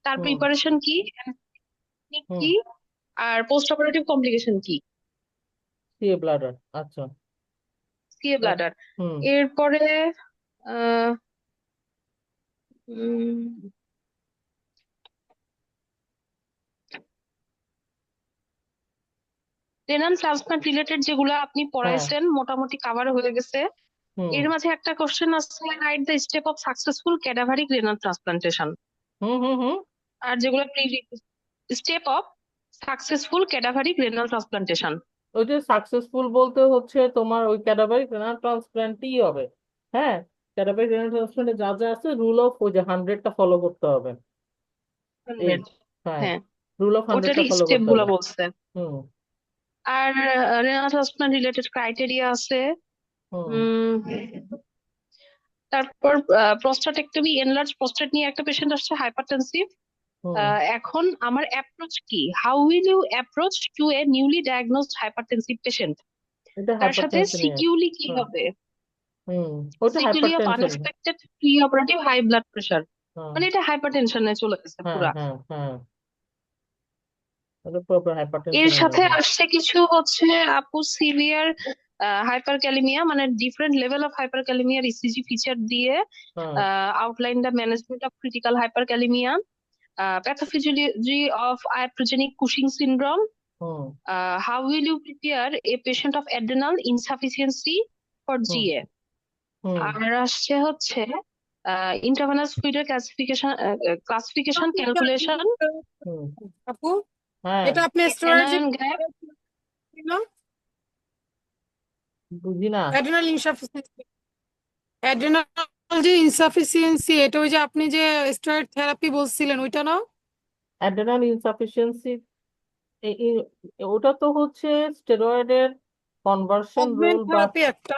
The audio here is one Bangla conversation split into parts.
তার হুম প্রিপারেশন কি, হুম। কি, আর পোস্ট অপারেটিভ কমপ্লিকেশন কি। সিএ ব্লাডার, আচ্ছা। CA bladder. হুম এরপরে রেনাল ট্রান্সপ্লান্ট রিলেটেড যেগুলো আপনি হ্যাঁ। পড়াইছেন মোটামুটি কাভার হয়ে গেছে। হুম এর মাঝে একটা কোশ্চেন আছে, write the step of successful cadaveric renal transplantation. হুম হুম হুম। আর যেগুলো step of successful cadaveric renal transplantation. ওই যে সাকসেসফুল বলতে হচ্ছে তোমার ওই ক্যাডাভারিক রেনাল ট্রান্সপ্ল্যান্টই হবে। হ্যাঁ, ক্যাডাভারিক রেনাল ট্রান্সপ্ল্যান্টে যা যা আছে রুল অফ ওই যে 100টা ফলো করতে হবে। এই, হ্যাঁ, হ্যাঁ, রুল অফ 100টা ওটারই ফলো স্টেপ করতে গুলা হবে। বলছে। হুম আর রেনাল ট্রান্সপ্লান্ট রিলেটেড ক্রাইটেরিয়া আছে। হুম উম তারপর প্রস্টাটেক্টমি, এনলার্জ প্রস্টেট নিয়ে একটা পেশেন্ট আসছে, হাইপারটেনসিভ। হুম। এখন আমার অ্যাপ্রোচ কি, how will you approach to a newly diagnosed hypertensive patient? এটা তার সাথে হাইপারটেনশন নিয়ে। সিকিউলি কি হুম হবে, হুম। ওটা sequelae of hypertension. Unexpected pre operative high blood pressure. হ্যাঁ মানে এটা হাইপারটেনশনে চলে গেছে হ্যাঁ পুরা। হ্যাঁ হ্যাঁ, এটা প্রপার এর হাইপারটেনশনের সাথে জন্য। আসছে কিছু হচ্ছে আপু সিভিয়ার হাইপারক্যালিমিয়া, মানে ডিফারেন্ট লেভেল অফ হাইপারক্যালিমিয়ার ইসিজি ফিচার দিয়ে হ্যাঁ। Outline the management of critical hyperkalemia, pathophysiology of iatrogenic Cushing syndrome, হুম how will you prepare a patient of adrenal insufficiency for hmm GA। হুম আর আসছে হচ্ছে ইন্ট্রাভেনাস ফ্লুইডের ক্লাসিফিকেশন ক্যালকুলেশন, হুম। আপু, হ্যাঁ। এটা আপনি স্টোরেজ যে অ্যানায়ন গ্যাপ। ছিল, বুঝি না। অ্যাড্রেনাল ইনসাফিসিয়েন্সি, অ্যাড্রেনাল যে ইনসাফিসিয়েন্সি, এটা ওই যে আপনি যে স্টেরয়েড থেরাপি বলছিলেন ওইটা না? অ্যাড্রেনাল ইনসাফিসিয়েন্সি, ওটা তো হচ্ছে স্টেরয়েডের কনভার্সন রুল অগমেন্ট বা থেরাপি একটা।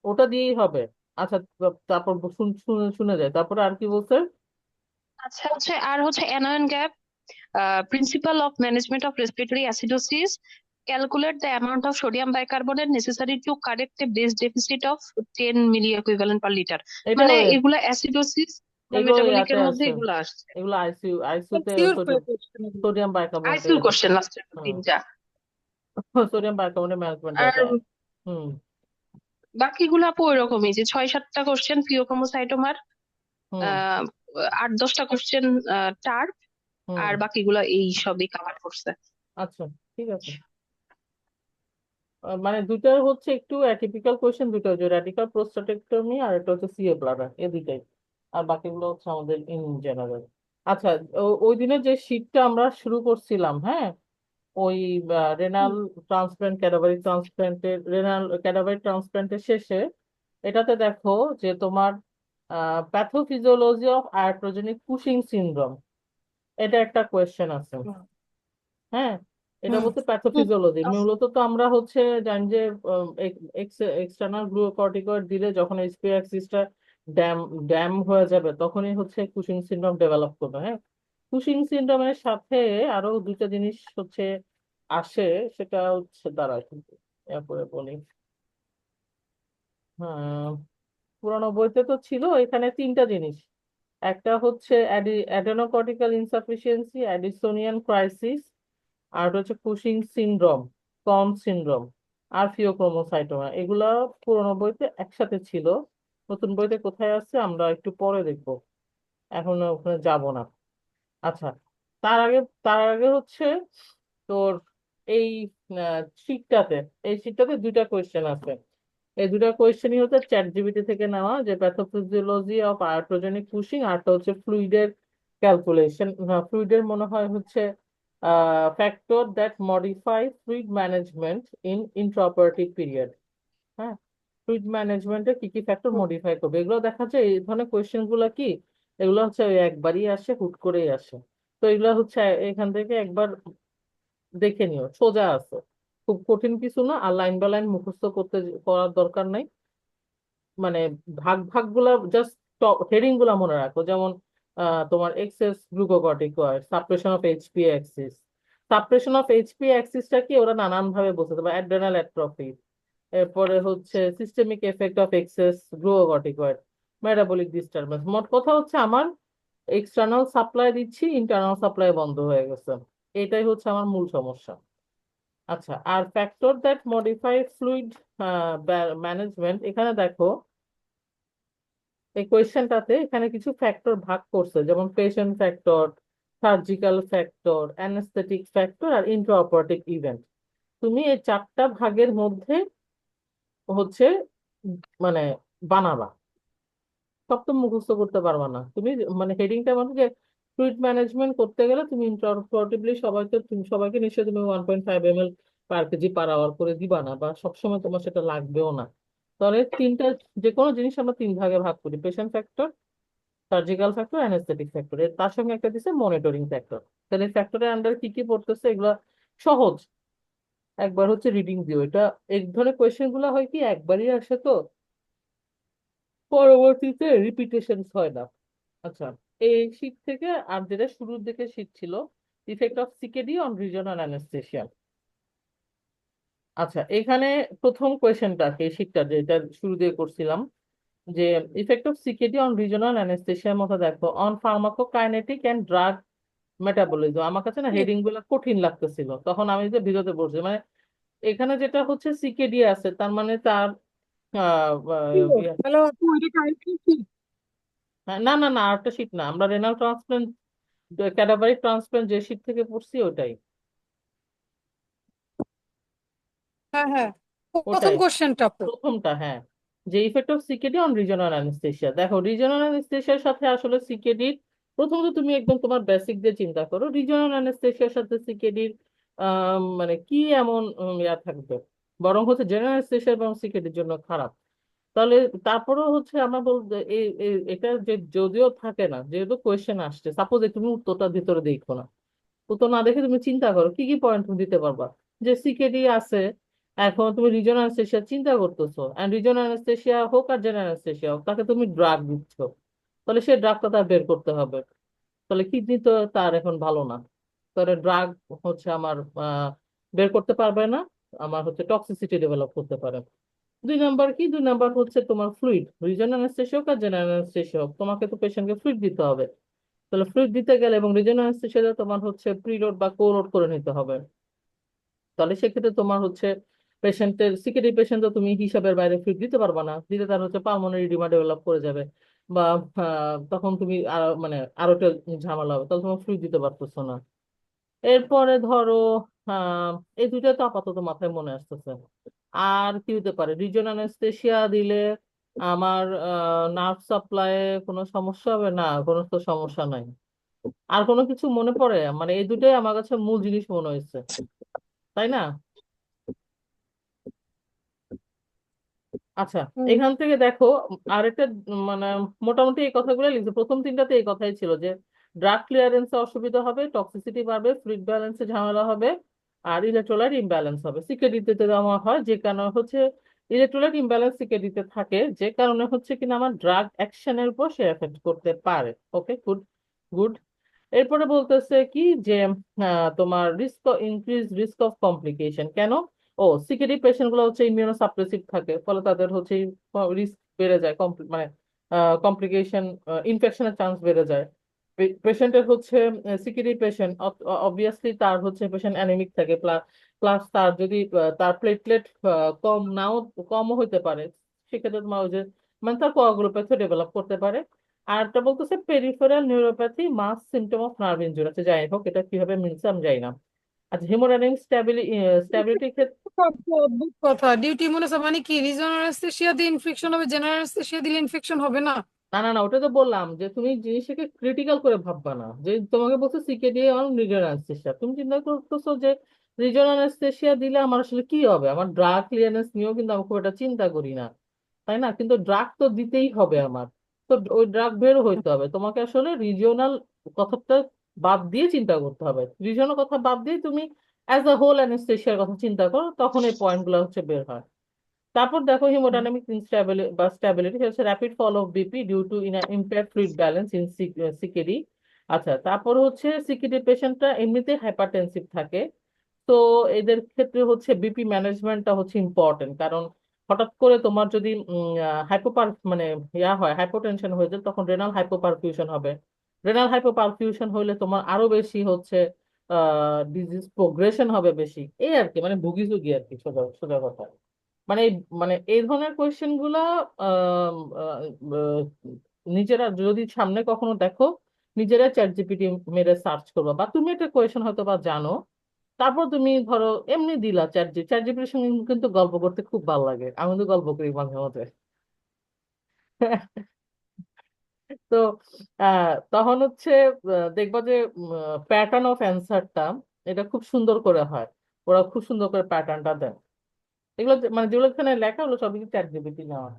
ওটা দিয়েই হবে। আচ্ছা, তারপর শুনে যায়, তারপরে আর কি বলছে? আচ্ছা হচ্ছে, আর হচ্ছে anion gap, principal of management of respiratory acidosis, calculate the amount of sodium bicarbonate necessary to correct a base deficit of 10 milli equivalent per liter। এটা মানে এগুলা অ্যাসিডোসিস বা এগুলো ইয়াতে মেটাবলিকের মধ্যে আছে, এগুলো আসছে। এগুলো আইসিইউতে সিওর সোডিয়াম, কোয়েশ্চেন এগুলো। সোডিয়াম বাইকার্বনেটের। আইসিইউ কোশ্চেন লাস্টের হুম, তিনটা। সোডিয়াম বাইকার্বনেট ম্যানেজমেন্ট আর আছে। হুম বাকিগুলো আপু ওইরকমই, যে 6-7টা কোশ্চেন ফিওক্রোমোসাইটোমার, হুম আহ 8-10টা কোশ্চেন টার্প, হুম। আর বাকিগুলো এই সবই কাভার করছে। আচ্ছা, ঠিক আছে। মানে দুইটা হচ্ছে একটু অ্যাটিপিক্যাল কোয়েশ্চেন, দুটো হচ্ছে র্যাডিকাল প্রোস্টাটেক্টমি আর একটা হচ্ছে সিএ ব্লাডার, এই দুইটাই। আর বাকিগুলো হচ্ছে আমাদের ইন জেনারেল। আচ্ছা, ওই দিনে যে শীটটা আমরা শুরু করছিলাম, হ্যাঁ, ওই রেনাল ট্রান্সপ্ল্যান্ট, ক্যাডাভারি ট্রান্সপ্ল্যান্টের, রেনাল ক্যাডাভারি ট্রান্সপ্ল্যান্টের শেষে এটাতে দেখো যে তোমার প্যাথোফিজিওলজি অফ আয়াট্রোজেনিক কুশিং সিনড্রোম, এটা একটা কোয়েশ্চেন আছে। হ্যাঁ, এটা হুম বলতে হুম। প্যাথোফিজিওলজি মূলত তো আমরা হচ্ছে জানি যে এক্সটার্নাল গ্লুকোকর্টিকয়েড দিলে যখন এইচপি অ্যাক্সিসটা ড্যাম ড্যাম হয়ে যাবে তখনই হচ্ছে কুশিং সিনড্রোম ডেভেলপ করবে। হ্যাঁ, কুশিং সিনড্রোমের সাথে আরো দুইটা জিনিস হচ্ছে আসে, সেটা হচ্ছে দাঁড়া কিন্তু এরপরে বলি। হ্যাঁ, পুরানো বইতে তো ছিল এখানে তিনটা জিনিস। একটা হচ্ছে অ্যাডেনোকর্টিক্যাল ইনসাফিসিয়েন্সি, অ্যাডিসোনিয়ান ক্রাইসিস, আর একটা হচ্ছে কুশিং সিনড্রোম, কন সিনড্রোম, আর ফিওক্রোমোসাইটোমা। এগুলা পুরোনো বইতে একসাথে ছিল, নতুন বইতে কোথায় আছে আমরা একটু পরে দেখবো, এখন ওখানে যাব না। আচ্ছা, তার আগে তার আগে হচ্ছে তোর এই শীটটাতে, এই শীটটাতে দুইটা কোয়েশ্চেন আছে। এই দুটা কোয়েশ্চেনই হচ্ছে চ্যাট জিপিটি থেকে নেওয়া, যে প্যাথোফিজিওলজি অফ আয়ারট্রোজেনিক পুশিং, আরটা হচ্ছে ফ্লুইডের ক্যালকুলেশন। ফ্লুইডের মনে হয় হচ্ছে factor that modify fluid management in intraoperative period. হ্যাঁ, ফ্লুইড ম্যানেজমেন্টে কি কি ফ্যাক্টর মডিফাই করবে, এগুলো দেখা যায়। এই ধরনের কোয়েশ্চেন গুলো কি, এগুলো হচ্ছে ওই একবারই আসে, হুট করেই আসে। তো এগুলো হচ্ছে এখান থেকে একবার দেখে নিও, সোজা আছে, খুব কঠিন কিছু না। আর লাইন বাই লাইন মুখস্থ করার দরকার নাই। মানে ভাগ ভাগ গুলা জাস্ট হেডিং গুলা মনে রাখো, যেমন তোমার excess glucocorticoid, suppression of HP axis. Suppression of HP অ্যাক্সিসটা কি ওরা নানান ভাবে বলতে পারে, অ্যাড্রেনাল অ্যাট্রফি, এরপরে হচ্ছে systemic effect of excess glucocorticoid, metabolic disturbance. মোট কথা হচ্ছে আমার এক্সটার্নাল সাপ্লাই দিচ্ছি, ইন্টারনাল সাপ্লাই বন্ধ হয়ে গেছে। এটাই হচ্ছে আমার মূল সমস্যা। আচ্ছা, আর factor that modify fluid management, এখানে দেখো এই কোয়েশ্চেনটাতে এখানে কিছু ফ্যাক্টর ভাগ করছে, যেমন patient factor, surgical factor, anaesthetic factor আর ইন্ট্রাঅপারেটিভ ইভেন্ট। তুমি এই চারটা ভাগের মধ্যে হচ্ছে মানে বানাবা, সব তো মুখস্থ করতে পারবা না তুমি। মানে হেডিংটা মানে যে ফ্লুইড ম্যানেজমেন্ট করতে গেলে তুমি ইন্টারপ্রেটিভলি সবাইকে নিশ্চয়ই তুমি 1.5 ml পার কেজি পার আওয়ার করে দিবা না, বা সবসময় তোমার সেটা লাগবেও না। তাহলে তিনটা, যে কোনো জিনিস আমরা তিন ভাগে ভাগ করি: patient factor, surgical factor, anaesthetic factor. এর তার সঙ্গে একটা দিছে মনিটরিং ফ্যাক্টর। তাহলে ফ্যাক্টরের আন্ডার কি কি পড়তেছে এগুলা সহজ, একবার হচ্ছে রিডিং দিও। এটা এক ধরনের কোয়েশ্চেন গুলো হয় কি একবারই আসে, তো পরবর্তীতে রিপিটেশন হয় না। আচ্ছা, এই শীট থেকে আর যেটা শুরুর দিকে শীট ছিল, effect of CKD on regional anaesthesia. আচ্ছা, এখানে প্রথম কোয়েশ্চেনটা এই শীটটা যেটা শুরু দিয়ে করছিলাম, যে effect of CKD on regional অ্যানেস্থেসিয়ার মতো দেখো on pharmacokinetic and drug metabolism. আমার কাছে না হেডিং গুলো কঠিন লাগতেছিল, তখন আমি যে বিরতে পড়ছি, মানে এখানে যেটা হচ্ছে সিকেডি আছে, তার মানে তার আহ, আহ, হ্যালো আপু, এটা কারেক্ট কি? না না না, আরেকটা শীট না, আমরা রেনাল ট্রান্সপ্লান্ট, ক্যাডাভারিক ট্রান্সপ্লান্ট যে শীট থেকে পড়ছি ওটাই। হ্যাঁ হ্যাঁ, প্রথম ওটাই কোশ্চেনটা আপু। প্রথমটা, হ্যাঁ। যে effect of CKD on regional anaesthesia, দেখো রিজনাল অ্যানেস্থেসিয়ার সাথে আসলে সিকেডির, প্রথমত তুমি একদম তোমার বেসিক দিয়ে চিন্তা করো, রিজনাল অ্যানেস্থেসিয়ার সাথে সিকেডির মানে কি এমন ইয়া থাকবে, বরং হচ্ছে জেনারেল অ্যানেস্থেসিয়া এবং সিকেডির জন্য খারাপ। তাহলে তারপরেও হচ্ছে আমরা বলতে এটা যে যদিও থাকে না, যেহেতু কোয়েশ্চেন আসছে, সাপোজ তুমি উত্তরটা ভিতরে দেখো না, উত্তর না দেখে তুমি চিন্তা করো কি কি পয়েন্ট তুমি দিতে পারবা। যে সিকেডি আছে, এখন তুমি রিজনাল অ্যানেস্থেসিয়া চিন্তা করতেছো, এন্ড রিজনাল অ্যানেস্থেসিয়া হোক আর জেনারেল অ্যানেস্থেসিয়া হোক, তাকে তুমি ড্রাগ দিচ্ছ, তাহলে সেই ড্রাগটা তার বের করতে হবে। তাহলে কিডনি তো তার এখন ভালো না, তাহলে ড্রাগ হচ্ছে আমার বের করতে পারবে না, আমার হচ্ছে টক্সিসিটি ডেভেলপ করতে পারে। দুই নাম্বার কি, দুই নাম্বার হচ্ছে তোমার ফ্লুইড, রিজনাল অ্যানেস্থেসিয়া হোক আর জেনারেল অ্যানেস্থেসিয়া হোক, তোমাকে তো পেশেন্টকে ফ্লুইড দিতে হবে। তাহলে ফ্লুইড দিতে গেলে এবং রিজনাল অ্যানেস্থেসিয়া তোমার হচ্ছে প্রিলোড বা কোলোড করে নিতে হবে। তাহলে সেক্ষেত্রে তোমার হচ্ছে পেশেন্টের সিকেডি পেশেন্ট তো তুমি হিসাবের বাইরে ফ্লুইড দিতে পারবা না, দিলে তার হচ্ছে পালমোনারি ইডিমা ডেভেলপ করে যাবে, বা তখন তুমি আরো মানে আরো একটা ঝামেলা হবে, তাহলে তোমার ফ্লুইড দিতে পারতেছো না। এরপরে ধরো আহ এই দুইটা তো আপাতত মাথায় মনে আসতেছে। আর কি হতে পারে, রিজিওনাল অ্যানেস্থেসিয়া দিলে আমার নার্ভ সাপ্লাইয়ে কোনো সমস্যা হবে না? কোনো তো সমস্যা নাই। আর কোনো কিছু মনে পড়ে? মানে এই দুটোই আমার কাছে মূল জিনিস মনে হয়েছে, তাই না? আচ্ছা, হুম। এখান থেকে দেখো আরেকটা মানে মোটামুটি এই কথাগুলো লিখছে, প্রথম তিনটাতে এই কথাই ছিল যে ড্রাগ ক্লিয়ারেন্সে অসুবিধা হবে, টক্সিসিটি বাড়বে, ফ্লুইড ব্যালেন্সে ঝামেলা হবে, আর ইলেকট্রোলাইট ইমব্যালেন্স হবে। সিকেডিতে দেওয়া হয় যে কারণে হচ্ছে ইলেকট্রোলাইট ইমব্যালেন্স সিকেডিতে থাকে, যে কারণে হচ্ছে কিনা আমার ড্রাগ অ্যাকশনের উপর সে এফেক্ট করতে পারে। ওকে, গুড গুড। এরপরে বলতেছে কি যে তোমার ইনক্রিজ রিস্ক অফ কমপ্লিকেশন কেন? ও, সিকেডি পেশেন্ট গুলো হচ্ছে ইমিউনো সাপ্রেসিভ থাকে, ফলে তাদের হচ্ছে রিস্ক বেড়ে যায়, মানে কমপ্লিকেশন, ইনফেকশনের চান্স বেড়ে যায়। পেশেন্টের হচ্ছে সিকেডি পেশেন্ট অবভিয়াসলি তার হচ্ছে পেশেন্ট অ্যানিমিক থাকে, প্লাস তার যদি তার প্লেটলেট কম নাও, কমও হইতে পারে, সেক্ষেত্রে তোমার ওই যে মানে তার কোয়াগুলোপ্যাথি ডেভেলপ করতে পারে। আর একটা বলতেছে peripheral neuropathy mass symptom of nerve injury, আচ্ছা যাই হোক এটা কিভাবে মিলছে আমি জানি না। আচ্ছা, হেমোডাইনামিক স্ট্যাবিলিটির ক্ষেত্রে, অদ্ভুত কথা, ডিউটি মনে হচ্ছে মানে কি রিজনাল অ্যানেস্থেসিয়া দিয়ে ইনফেকশন হবে, জেনারেল অ্যানেস্থেসিয়া দিলে ইনফেকশন হবে না? না না না, ওটা তো বললাম যে তুমি জিনিসটাকে ক্রিটিক্যাল করে ভাববা না, যে তোমাকে বলছে সিকেডি অন রিজিওনাল অ্যানেস্থেসিয়া, তুমি চিন্তা করতেছো যে রিজিওনাল অ্যানেস্থেসিয়া দিলে আমার আসলে কি হবে, আমার ড্রাগ ক্লিয়ারেন্স নিয়েও কিন্তু আমি খুব একটা চিন্তা করি না, তাই না? কিন্তু ড্রাগ তো দিতেই হবে আমার, তো ওই ড্রাগ বের হইতে হবে, তোমাকে আসলে রিজিওনাল কথাটা বাদ দিয়ে চিন্তা করতে হবে। রিজিওনাল কথা বাদ দিয়ে তুমি অ্যাজ আ হোল অ্যানেস্থেসিয়ার কথা চিন্তা করো, তখন এই পয়েন্ট গুলো হচ্ছে বের হয়। তারপর দেখো হিমোডাইনামিক ইনস্টেবিলিটি বা স্টেবিলিটি হচ্ছে rapid fall of BP due to impaired fluid balance in CKD. আচ্ছা, তারপর হচ্ছে সিকেডি পেশেন্টটা এমনিতে হাইপারটেনসিভ থাকে, তো এদের ক্ষেত্রে হচ্ছে বিপি ম্যানেজমেন্টটা হচ্ছে ইম্পর্টেন্ট, কারণ হঠাৎ করে তোমার যদি হাইপোপার মানে ইয়া হয়, হাইপোটেনশন হয়ে যায়, তখন রেনাল হাইপোপারফিউশন হবে, রেনাল হাইপোপারফিউশন হইলে তোমার আরো বেশি হচ্ছে ডিজিজ প্রোগ্রেশন হবে বেশি, এই আর কি, মানে ভুগি চুগি আর কি, সোজা সোজা কথা। মানে মানে এই ধরনের কোয়েশ্চেন গুলা আম, আহ, আহ, নিজেরা যদি সামনে কখনো দেখো, নিজেরা চ্যাট জিপিটি মেরে সার্চ করবা, বা তুমি একটা কোয়েশ্চেন হয়তো বা জানো, তারপর তুমি ধরো এমনি দিলা চ্যাট জিপিটির সঙ্গে, কিন্তু গল্প করতে খুব ভালো লাগে, আমি তো গল্প করি মাঝে মাঝে। তো তখন হচ্ছে দেখবা যে প্যাটার্ন অফ অ্যান্সারটা এটা খুব সুন্দর করে হয়, ওরা খুব সুন্দর করে প্যাটার্নটা দেয়। এগুলো মানে যেগুলো এখানে লেখা হলো সবই চ্যাট জিপিটি নেওয়া।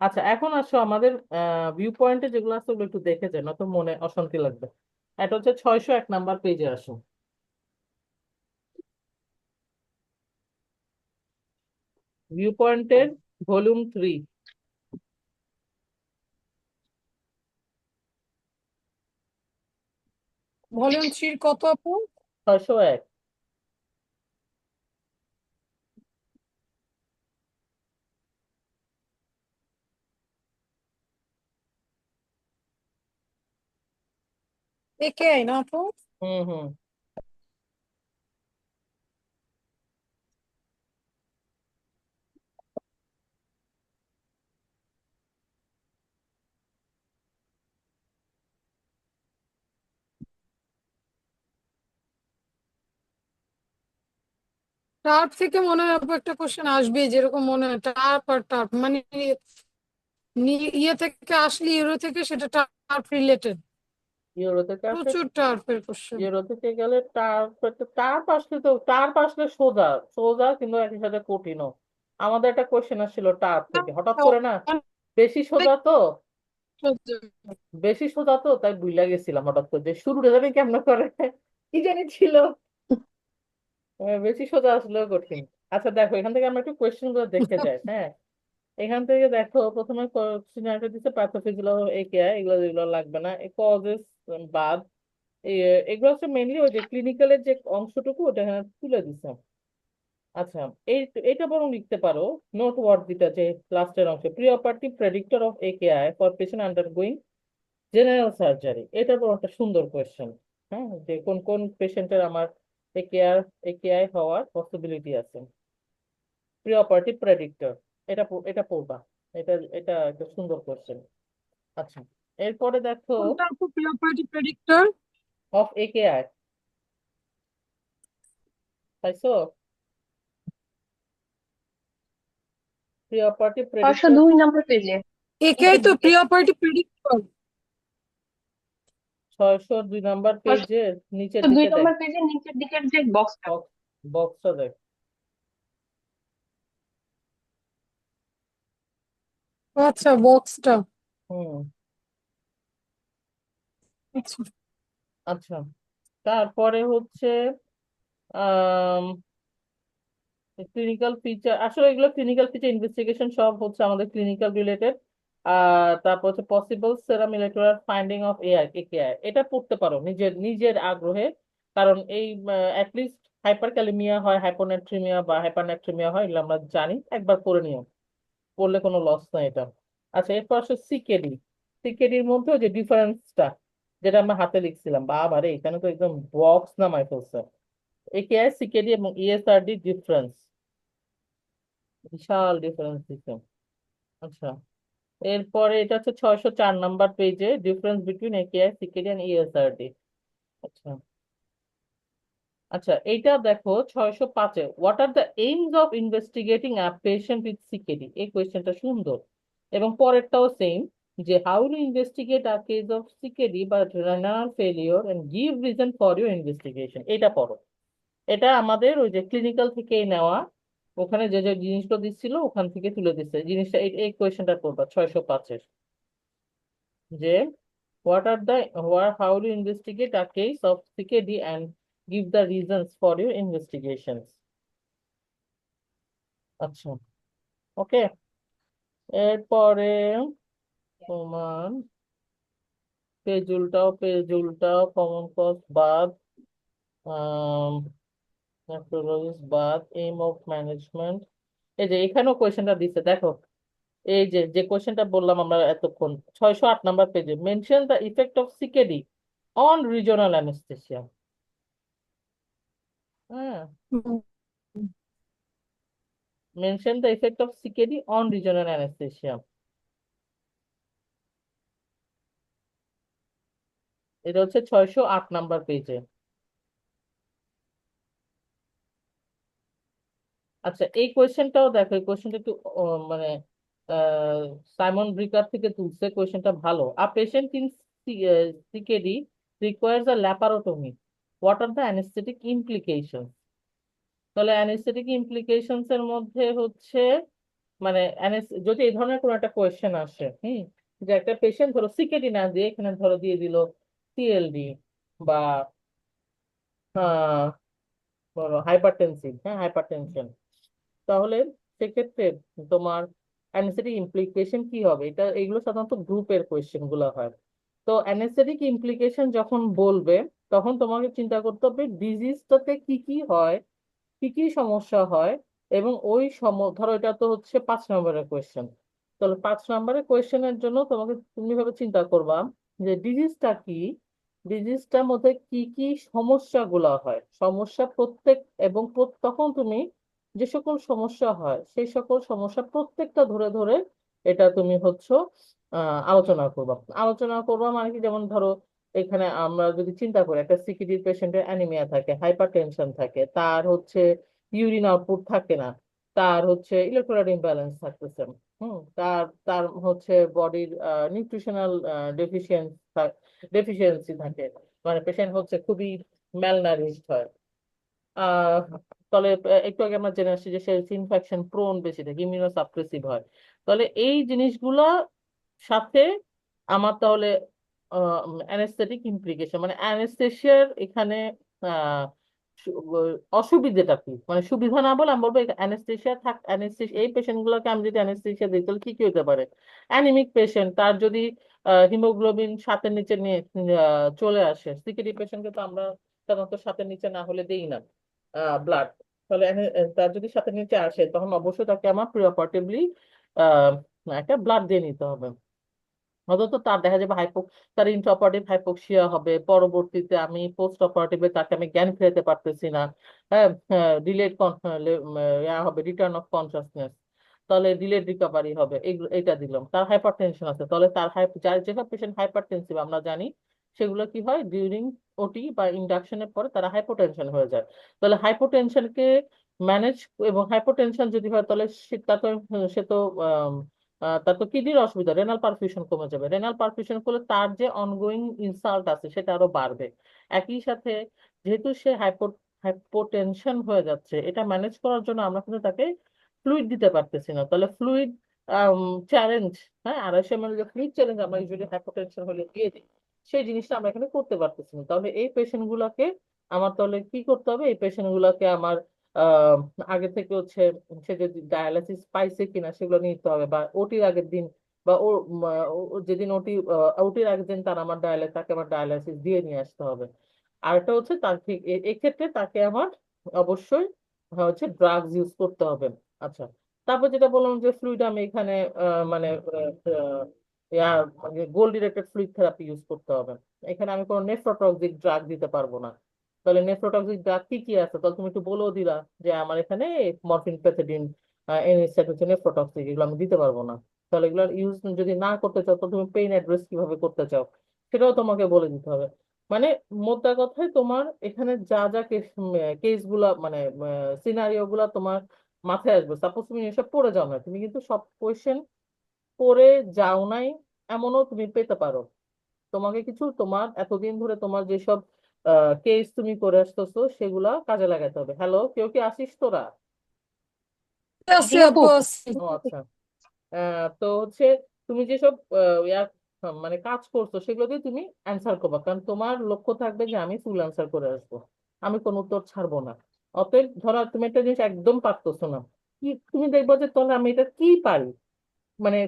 আচ্ছা, এখন আসো আমাদের ভিউ পয়েন্টে যেগুলো আছে ওগুলো একটু দেখে যাই, নয়তো মনে অশান্তি লাগবে। এটা হচ্ছে 601 নাম্বার পেজে আসো, ভিউ পয়েন্টের ভলিউম 3। ভলিউম 3 কত আপু? 601। একেআই না আপু? হুম হুম। টার্প থেকে মনে হয় আপু একটা কোশ্চেন আসবে, যেরকম মনে হয় টার্প আর টার্প মানে ইয়ে থেকে আসলে ইউরো থেকে, সেটা টার্প রিলেটেড। ইউরো থেকে আসলে, প্রচুর টার্পের কোশ্চেন। ইউরো থেকে গেলে টার্প আসলে তো টার্প আসলে সোজা সোজা, কিন্তু একই সাথে কঠিনও। আমাদের একটা কোয়েশ্চেন আসছিল টার্প থেকে, হঠাৎ করে না, বেশি সোজা তো, বেশি সোজা তো তাই বুইলা গেছিলাম হঠাৎ করে, যে শুরুটা জানি কেমন করে কি জানি ছিল। বেশি সোজা আসলেও কঠিন। আচ্ছা দেখো, এখান থেকে আমরা একটু কোয়েশ্চেন গুলো দেখে যাই, হ্যাঁ। এখান থেকে দেখো, প্রথমে কোশ্চেন একটা দিচ্ছে প্যাথোফিজিওলজি একেআই, এগুলো এগুলো লাগবে না, কজেস বাদ, এগুলো হচ্ছে মেইনলি ওই যে ক্লিনিক্যালের যে অংশটুকু ওটা এখানে তুলে দিছে। আচ্ছা, এই এটা বরং লিখতে পারো, নোট ওয়ার্ড দিটা যে লাস্টের অংশে, pre operative predictor of একেআই for patient undergoing general surgery, এটা বড় একটা সুন্দর কোয়েশ্চেন। হ্যাঁ, যে কোন কোন পেশেন্টের আমার একেআই একেআই হওয়ার পসিবিলিটি আছে, প্রি অপারেটিভ প্রেডিক্টর, এটা পড়বা, এটা এটা একটা সুন্দর কোয়েশ্চেন। আচ্ছা, এরপরে দেখো, কোনটা আপু প্রিঅপারেটিভ প্রেডিক্টর? অফ একেআই, পাইছো? প্রি অপারেটিভ পাঁচশো প্রেডিক্টর, দুই নম্বর পেজে একেআই নিচের তো দিকে। Preoperative predictor. 602 নাম্বার পাঁচশো পেজের নিচের দুই দিকে দেখ, নম্বর পেজের নিচের দিকের যে বক্সটা। বক্স, বক্সটা দেখ। আচ্ছা, বক্সটা। হুম। আচ্ছা। আচ্ছা, তারপরে হচ্ছে আহ ক্লিনিক্যাল ফিচার, আসলে এগুলো ক্লিনিক্যাল ফিচার ইনভেস্টিগেশন সব হচ্ছে আমাদের ক্লিনিক্যাল রিলেটেড। তারপর হচ্ছে possible serum electrolyte finding of AI AKI, এটা পড়তে পারো নিজের নিজের আগ্রহে, কারণ এই অ্যাটলিস্ট হাইপার ক্যালিমিয়া হয়, হাইপোনাট্রিমিয়া বা হাইপারনাট্রিমিয়া হয়, এগুলো আমরা জানি, একবার পড়ে নিও, পড়লে কোনো লস নাই এটা। আচ্ছা, এরপর আসলে সিকেডি, সিকেডির মধ্যে যে ডিফারেন্সটা, যেটা আমরা হাতে লিখছিলাম, বাবারে এখানে তো একদম বক্স নামায় ফেলছে, একেআই সিকেডি এবং ইএসআরডি ডিফারেন্স, বিশাল ডিফারেন্স দিচ্ছে। আচ্ছা, এরপরে এটা হচ্ছে 604 নাম্বার পেজে, difference between AKI CKD and ESRD. আচ্ছা, আচ্ছা এইটা দেখো 605-এ, what are the aims of investigating a patient with CKD, এই কোয়েশ্চেনটা সুন্দর। এবং পরেরটাও সেম, যে how to investigate a case of CKD বা renal failure and give reason for your investigation, এটা পড়ো। এটা আমাদের ওই যে ক্লিনিক্যাল থেকেই নেওয়া, ওখানে যে যে জিনিসটা দিচ্ছিল ওখান থেকে তুলে দিচ্ছে জিনিসটা, এই কোয়েশ্চেনটা করবা 605-এর, যে what are the how do investigate a case of CKD and give the reasons for your investigation. আচ্ছা, ওকে। এরপরে তোমার পেজ উল্টাও কমন কজ বাদ, মেথডোলজিস বাদ, এইম অফ ম্যানেজমেন্ট, এই যে এখানেও কোয়েশ্চেনটা দিচ্ছে দেখো, এই যে যে কোশ্চেনটা বললাম আমরা এতক্ষণ, 608 নাম্বার পেজে, mention the effect of CKD on regional anaesthesia. হ্যাঁ, হুম, mention the effect of CKD on regional anaesthesia. এটা হচ্ছে 608 নাম্বার পেজে। আচ্ছা, এই কোয়েশ্চেনটাও দেখো, এই কোয়েশ্চেনটা একটু মানে সাইমন ব্রিকার থেকে তুলছে, কোয়েশ্চেনটা ভালো। A patient in CKD requires a laparotomy, what are the anaesthetic implication? তাহলে অ্যানেস্থেটিক ইমপ্লিকেশনস এর মধ্যে হচ্ছে মানে যদি এই ধরনের কোনো একটা কোয়েশ্চেন আসে, যে একটা পেশেন্ট ধরো সিকেডি না দিয়ে এখানে ধরো দিয়ে দিল সিএলডি বা হাইপারটেনসিভ, হ্যাঁ হাইপারটেনশন, তাহলে সেক্ষেত্রে তোমার অ্যানেস্থেটিক ইমপ্লিকেশন কি হবে? এগুলো সাধারণত গ্রুপের কোয়েশ্চেন গুলো হয়। তো অ্যানেস্থেটিক ইমপ্লিকেশন যখন বলবে, তখন তোমাকে চিন্তা করতে হবে ডিজিজটাতে কি কি হয়, কি কি সমস্যা হয়, এবং ওই ধরো এটা তো হচ্ছে 5 নম্বরের কোয়েশ্চেন। তাহলে 5 নম্বরের কোয়েশ্চেনের জন্য তুমি ভাবে চিন্তা করবা যে ডিজিজটা কি, ডিজিজটার মধ্যে কি কি সমস্যাগুলো হয়, সমস্যা প্রত্যেক, এবং তখন তুমি যে সকল সমস্যা হয় সেই সকল সমস্যা প্রত্যেকটা ধরে ধরে এটা তুমি হচ্ছে আলোচনা করবা। আলোচনা করবা মানে কি, যেমন ধরো এখানে আমরা যদি চিন্তা করি একটা সিকিডি পেশেন্টের অ্যানিমিয়া থাকে, হাইপার টেনশন থাকে, তার হচ্ছে ইউরিন আউটপুট থাকে না, তার হচ্ছে ইলেকট্রোলাইট ইমব্যালেন্স থাকতেছে, তার তার হচ্ছে বডির নিউট্রিশনাল ডেফিসিয়েন্সি থাকে, মানে পেশেন্ট হচ্ছে খুবই ম্যালনারিশড হয়। আহ তাহলে একটু আগে আমরা জেনে আসছি যে সেলস ইনফেকশন প্রোন বেশি থাকে, ইমিউনো সাপ্রেসিভ হয়। তাহলে এই জিনিসগুলা সাথে আমার তাহলে অ্যানেস্থেটিক ইমপ্লিকেশন, মানে অ্যানেস্থেশিয়ার এখানে আহ অসুবিধাটা কি, মানে সুবিধা না বলে আমি বলবো অ্যানেস্থেশিয়া এই পেশেন্ট গুলোকে আমি যদি অ্যানেস্থেশিয়া দিই তাহলে কি কি হতে পারে? অ্যানিমিক পেশেন্ট, তার যদি হিমোগ্লোবিন 7-এর নিচে নিয়ে চলে আসে, সিকিডি পেশেন্টকে তো আমরা সাধারণত 7-এর নিচে না হলে দেই না ব্লাড। তাহলে তার যদি 7-এর নিচে আসে তখন অবশ্যই তাকে আমার প্রি অপারেটিভলি একটা ব্লাড দিয়ে নিতে হবে। অন্তত তার দেখা যাবে তার ইন্ট্রাঅপারেটিভ হাইপোক্সিয়া হবে, পরবর্তীতে আমি পোস্ট অপারেটিভে তাকে আমি জ্ঞান ফেরাতে পারতেছি না, হ্যাঁ, ডিলেড হবে রিটার্ন অফ কনসাসনেস, তাহলে ডিলেড রিকভারি হবে। এটা দিলাম। তার হাইপারটেনশন আছে, তাহলে যার যেসব পেশেন্ট হাইপারটেনসিভ আমরা জানি সেগুলো কি হয়, ডিউরিং ওটি বা ইন্ডাকশনের পরে তারা হাইপোটেনশন হয়ে যায়। তাহলে হাইপোটেনশনকে ম্যানেজ, এবং হাইপোটেনশন যদি হয় তাহলে সে তো তার তো কিডনির অসুবিধা, রেনাল পারফিউশন কমে যাবে, রেনাল পারফিউশন করলে তার যে অনগোয়িং ইনসাল্ট আছে সেটা আরো বাড়বে। একই সাথে যেহেতু সে হাইপোটেনশন হয়ে যাচ্ছে, এটা ম্যানেজ করার জন্য আমরা কিন্তু তাকে ফ্লুইড দিতে পারতেছি না, তাহলে ফ্লুইড চ্যালেঞ্জ, হ্যাঁ 250 ml যে ফ্লুইড চ্যালেঞ্জ আমরা ইউজুয়ালি হাইপোটেনশন হলে দিয়ে দিই, সেই জিনিসটা আমরা এখানে করতে পারতেছি না। তাহলে এই পেশেন্ট গুলাকে আমার তাহলে কি করতে হবে, এই পেশেন্ট গুলাকে আমার আহ আগে থেকে হচ্ছে সে যদি ডায়ালিসিস পাইছে কিনা সেগুলো নিতে হবে, বা ওটির আগের দিন বা ওর যেদিন ওটির আগের দিন তাকে আমার ডায়ালিসিস দিয়ে নিয়ে আসতে হবে। আর একটা হচ্ছে তার ঠিক এক্ষেত্রে তাকে আমার অবশ্যই হচ্ছে ড্রাগস ইউজ করতে হবে। আচ্ছা, তারপর যেটা বললাম যে ফ্লুইড আমি এখানে মানে গোল ডিরেক্টেড ফ্লুইড থেরাপি ইউজ করতে হবে। এখানে আমি কোনো নেফ্রোটক্সিক ড্রাগ দিতে পারবো না। তাহলে নেফ্রোটক্সিক ড্রাগ কি কি আছে, তাহলে তুমি একটু বলেও দিলা যে আমার এখানে মরফিন, প্যাথেডিন, এনএসএড হচ্ছে নেফ্রোটক্সিক, এগুলো আমি দিতে পারবো না। তাহলে এগুলোর ইউজ যদি না করতে চাও তো তুমি পেইন অ্যাড্রেস কিভাবে করতে চাও সেটাও তোমাকে বলে দিতে হবে। মানে মোদ্দা কথায় তোমার এখানে যা যা কেস গুলা, মানে সিনারিও গুলা তোমার মাথায় আসবে, সাপোজ তুমি এসব পড়ে যাও না, তুমি কিন্তু সব কোয়েশ্চেন পড়ে যাও নাই এমনও তুমি পেতে পারো। তোমাকে কিছু তোমার এতদিন ধরে তোমার যেসব কেস তুমি করে আসতেছো সেগুলা কাজে লাগাতে হবে। হ্যালো, কেউ কি আসিস তোরা? আছি জি আপু। আপু আছি। ও আচ্ছা। তো হচ্ছে তুমি যেসব মানে কাজ করছো সেগুলো দিয়ে তুমি অ্যান্সার করবা, কারণ তোমার লক্ষ্য থাকবে যে আমি ফুল অ্যান্সার করে আসবো, আমি কোনো উত্তর ছাড়বো না। অতএব ধরো তুমি একটা জিনিস একদম পারতেছো না, কি তুমি দেখবো যে তাহলে আমি এটা কি পারি, মানে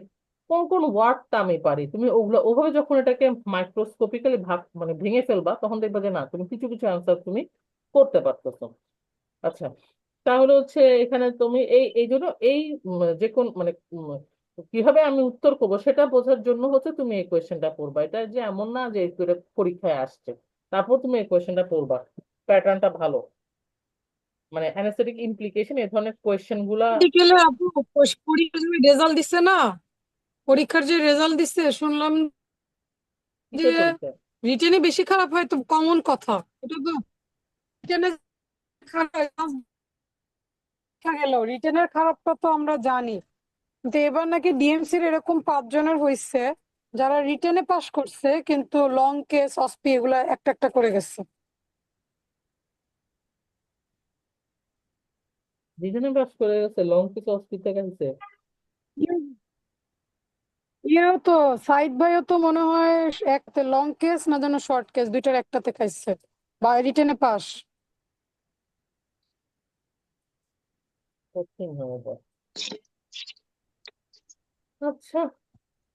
কোন কোন ওয়ার্ডটা আমি পারি, তুমি ওগুলো ওভাবে যখন এটাকে মাইক্রোস্কোপিক্যালি মানে ভেঙে ফেলবা তখন দেখবা যে না তুমি কিছু কিছু অ্যান্সার তুমি করতে পারতেছো। আচ্ছা, তাহলে হচ্ছে এখানে তুমি এই এই জন্য এই যে কোন মানে কিভাবে আমি উত্তর করবো সেটা বোঝার জন্য হচ্ছে তুমি এই কোয়েশ্চেনটা পড়বা। এটা যে এমন না যে এটা পরীক্ষায় আসছে তারপর তুমি এই কোয়েশ্চেনটা পড়বা। প্যাটার্নটা ভালো, মানে অ্যানাস্থেটিক ইমপ্লিকেশন এই ধরনের কোয়েশ্চেন গুলা। মেডিকেলে আপু পরীক্ষার যে রেজাল্ট দিচ্ছে না, পরীক্ষার যে রেজাল্ট দিচ্ছে শুনলাম যে কিসের পরীক্ষা? রিটেনে বেশি খারাপ হয়, তো কমন কথা এটা তো। রিটেনে খারাপ গেল, রিটেনের খারাপটা তো আমরা জানি, কিন্তু এবার নাকি ডিএমসির এরকম 5 জনের হয়েছে যারা রিটেনে পাশ করছে কিন্তু লং কেস অসপি এগুলা একটা একটা করে গেছে। রিজনে পাস করে গেছে, লং কিছু অসুবিধা গেছে। ইয়েও তো সাইড ভাইও তো মনে হয় একটা লং কেস না যেন শর্ট কেস দুইটার একটাতে খাইছে, বা রিটেনে পাস। কঠিন হবে। আচ্ছা,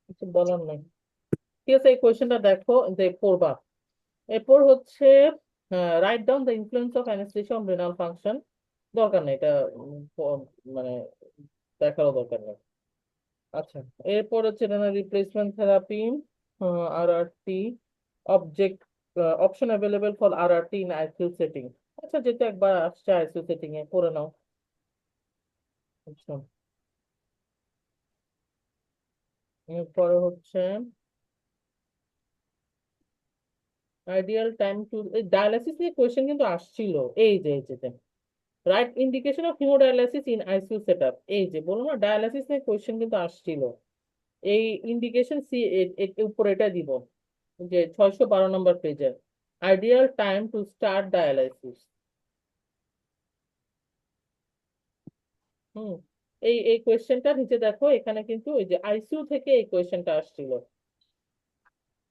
কিছু বলার নাই। ঠিক আছে, এই কোয়েশ্চেনটা দেখো যে পড়বা। এরপর হচ্ছে write down the influence of anaesthesia on renal function. দরকার নেই এটা, মানে দেখারও দরকার নেই। আচ্ছা, এরপর হচ্ছে replacement therapy, RRT, object option available for RRT in ICU setting. আচ্ছা, যেটা একবার আসছে আইসিইউ সেটিং এ পড়ে নাও। আচ্ছা, এরপরে হচ্ছে আইডিয়াল টাইম টু ডায়ালিসিস নিয়ে কোয়েশ্চেন কিন্তু আসছিল। এই যে right indication of haemodialysis in ICU setup, এই যে বলো না ডায়ালিসিস নিয়ে কোয়েশ্চেন কিন্তু আসছিল। এই ইন্ডিকেশন সি উপরে এটা দিব যে 612 নম্বর পেজে, ideal time to start dialysis. হুম, এই কোয়েশ্চেনটা নিচে দেখো, এখানে কিন্তু ওই যে আইসিইউ থেকে এই কোয়েশ্চেনটা আসছিল,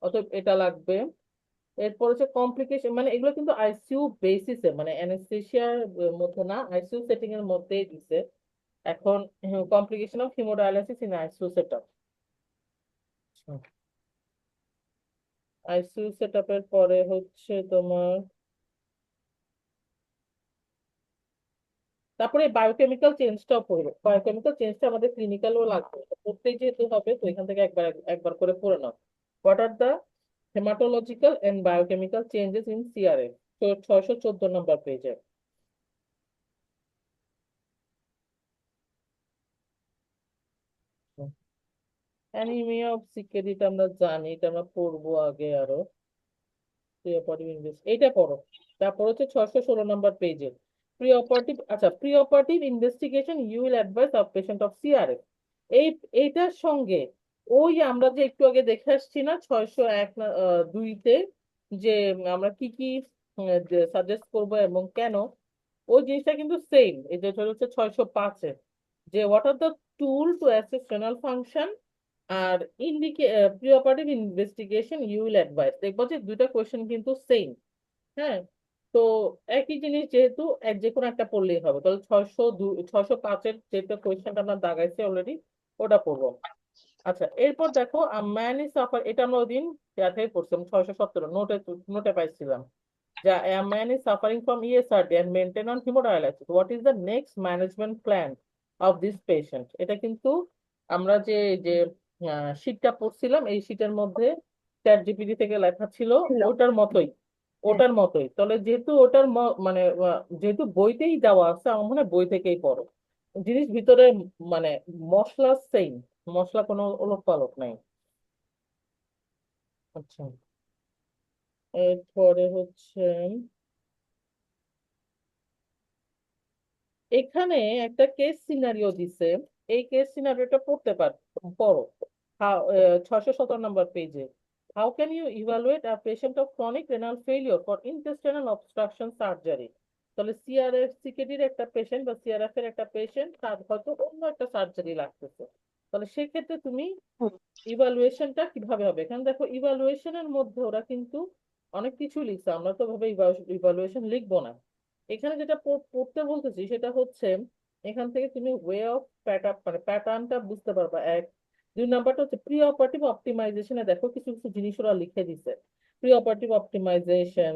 অতএব এটা লাগবে। এরপর হচ্ছে কমপ্লিকেশন, মানে এগুলো কিন্তু আইসিইউ বেসিসে, মানে অ্যানেস্থেসিয়ার মধ্যে না, আইসিইউ সেটিং এর মধ্যেই দিছে। এখন complication of haemodialysis in ICU setup. ICU সেটআপের পরে হচ্ছে তোমার, তারপরে বায়োকেমিক্যাল চেঞ্জটাও পড়বে। বায়োকেমিক্যাল চেঞ্জটা আমাদের ক্লিনিক্যালও লাগবে, প্রত্যেক যেহেতু হবে তো এখান থেকে একবার একবার করে পড়ে নাও। What are the haematological and biochemical changes in CRF, তো 614 নম্বর পেজে। অ্যানিমিয়া অফ সিকেট আমরা জানি, এটা আমরা পড়বো আগে আরো। প্রিঅপারেটিভ এইটা পড়ো। তারপর হচ্ছে 616 নম্বর পেজে প্রি অপারেটিভ, আচ্ছা preoperative investigation you will advise of patient of CRF. এই এইটার সঙ্গে ওই আমরা যে একটু আগে দেখে আসছি না 601-2-তে, যে আমরা কি কি সাজেস্ট করব এবং কেন, ওই জিনিসটা কিন্তু সেম। এই যে হচ্ছে 605-এ, যে what are the tool to assess renal function আর preoperative investigation you will advise. দেখবো যে দুইটা কোয়েশ্চেন কিন্তু সেম। হ্যাঁ, তো একই জিনিস যেহেতু যে কোনো একটা পড়লেই হবে, তাহলে 605-এর যেটা কোয়েশ্চেনটা আমরা দাগাইছি অলরেডি, ওটা পড়বো। আচ্ছা, এরপর দেখো ম্যান ইজ সাফার, এটা আমরা ওই দিন ইয়াতে পড়ছিলাম 617 নোটে, নোটে পাইছিলাম। যা a man is suffering from ESRD and maintain on hemodialysis. What is the next management plan of this patient? এটা কিন্তু আমরা যে যে শীটটা পড়ছিলাম এই শীটের মধ্যে চ্যাট জিপিটি থেকে লেখা ছিল, Hello. ওটার মতোই। ওটার মতোই, তাহলে যেহেতু ওটার মানে যেহেতু বইতেই দেওয়া আছে, আমার মনে হয় বই থেকেই পড়ো। জিনিস ভিতরে মানে মশলা সেম, মশলা কোনো ওলটপালট নাই। আচ্ছা, এরপরে হচ্ছে এখানে একটা কেস সিনারিও দিছে, এই কেস সিনারিওটা পড়তে পড়ো। 617 নম্বর পেজে, how can you evaluate a patient of chronic renal failure for intestinal obstruction surgery. তাহলে সিআরএফ সিকেডির একটা পেশেন্ট বা সিআরএফ এর একটা পেশেন্ট, তার হয়তো অন্য একটা সার্জারি লাগতেছে, তাহলে সেক্ষেত্রে তুমি ইভালুয়েশনটা কিভাবে হবে। এখানে দেখো ইভালুয়েশনের মধ্যে ওরা কিন্তু অনেক কিছু লিখছে, আমরা তো ভাবে ইভালুয়েশন লিখবো না। এখানে যেটা পড়তে বলতেছি সেটা হচ্ছে, এখান থেকে তুমি ওয়ে অফ মানে প্যাটার্নটা বুঝতে পারবা। 2 নাম্বারটা হচ্ছে প্রি অপারেটিভ অপটিমাইজেশনে দেখো কিছু কিছু জিনিস ওরা লিখে দিছে। Pre operative optimisation